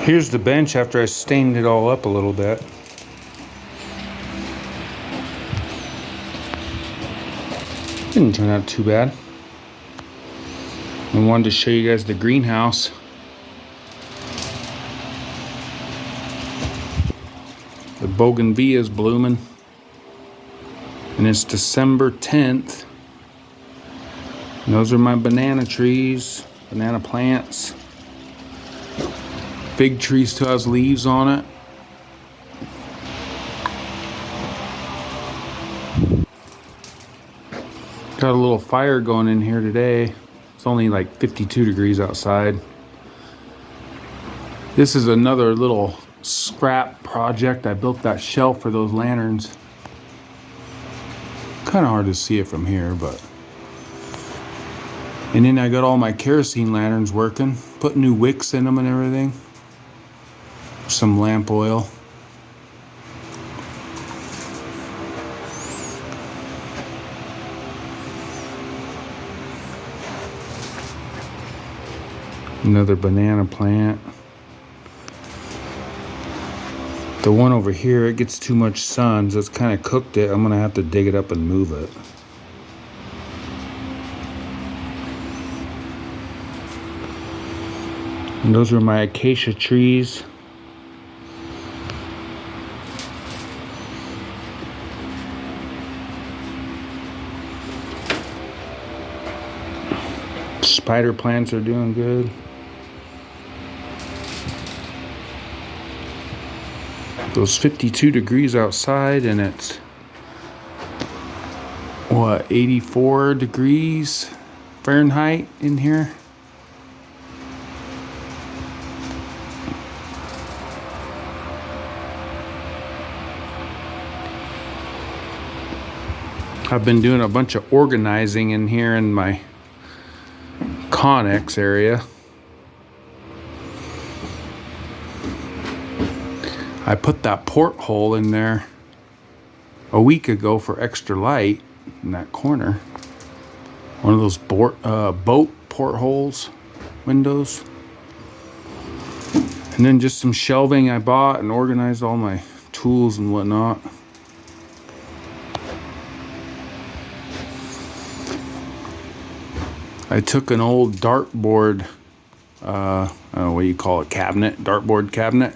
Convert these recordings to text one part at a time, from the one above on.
Here's the bench after I stained it all up a little bit. Didn't turn out too bad. I wanted to show you guys the greenhouse. The bougainvillea is blooming. And it's December 10th. And those are my banana trees, banana plants. Fig tree still has leaves on it. Got a little fire going in here today. It's only like 52 degrees outside. This is another little scrap project. I built that shelf for those lanterns. Kind of hard to see it from here, but. And then I got all my kerosene lanterns working. Put new wicks in them and everything. Some lamp oil. Another banana plant. The one over here, it gets too much sun, so it's kind of cooked it. I'm gonna have to dig it up and move it. And those are my acacia trees. Spider plants are doing good. Those 52 degrees outside, and it's what, 84 degrees Fahrenheit in here. I've been doing a bunch of organizing in here in my Connex area. I put that porthole in there a week ago for extra light in that corner. One of those boat portholes windows. And then just some shelving I bought and organized all my tools and whatnot. I took an old dartboard, I don't know what you call it, dartboard cabinet.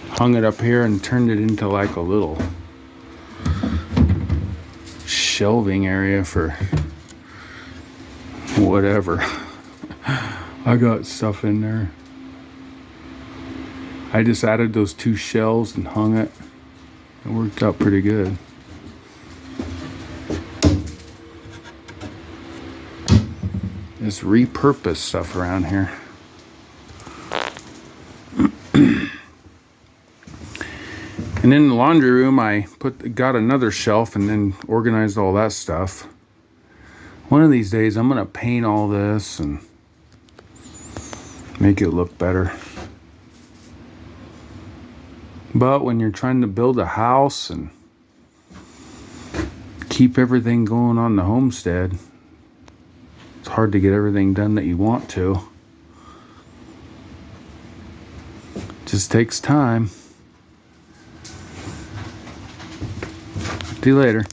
Hung it up here and turned it into like a little shelving area for whatever. I got stuff in there. I just added those two shelves and hung it. It worked out pretty good. Just repurpose stuff around here. And in the laundry room, I got another shelf and then organized all that stuff. One of these days, I'm gonna paint all this and make it look better. But when you're trying to build a house and keep everything going on the homestead, it's hard to get everything done that you want to. It just takes time. See you later.